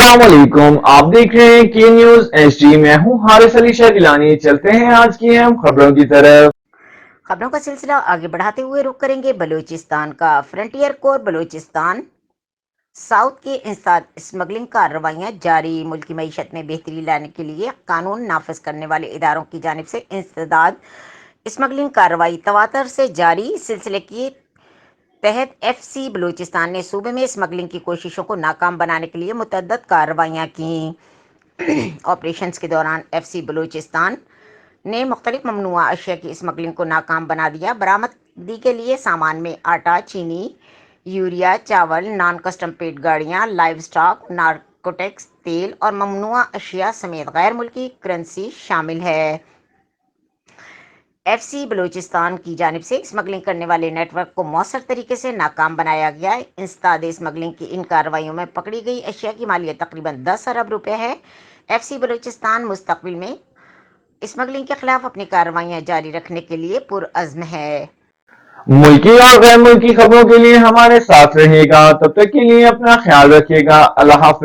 अस्सलाम वालेकुम, आप देख रहे हैं के न्यूज एचडी। मैं हूं हारिस अली शाह गिलानी। चलते हैं आज की अहम खबरों की तरफ। खबरों का सिलसिला आगे बढ़ाते हुए रुख करेंगे बलूचिस्तान का। फ्रंटियर कोर बलूचिस्तान साउथ के इंसदाद स्मगलिंग कार्रवाइयां जारी। मुल्क की मईशत में बेहतरी लाने के लिए कानून नाफिज करने वाले इदारों की जानिब से इंसदाद स्मगलिंग कार्रवाई तवातर से जारी। सिलसिले के तहत FC बलूचिस्तान ने सूबे में स्मगलिंग की कोशिशों को नाकाम बनाने के लिए मुतअद्दिद कार्रवाइयां की। ऑपरेशंस के दौरान FC बलूचिस्तान ने मुख्तलिफ ममनुआ अशिया की स्मगलिंग को नाकाम बना दिया। बरामदगी के लिए सामान में आटा, चीनी, यूरिया, चावल, नॉन कस्टम पेट गाड़ियाँ, लाइव स्टॉक, नारकोटिक्स, तेल और ममनुआ अशिया समेत गैर मुल्की करेंसी शामिल है। FC बलूचिस्तान की जानिब से स्मगलिंग करने वाले नेटवर्क को मौसर तरीके से नाकाम बनाया गया है। इंसदाद स्मगलिंग की इन कार्रवाइयों में पकड़ी गई अशिया की मालियत तकरीबन 10 अरब रुपए है। FC बलूचिस्तान मुस्तकबिल में स्मगलिंग के खिलाफ अपनी कार्रवाइयां जारी रखने के लिए पुरअज़्म है। मुल्की और गैर मुल्की खबरों के लिए हमारे साथ रहिएगा। तब तक के लिए अपना ख्याल रखिएगा। अल्लाह हाफ़िज़।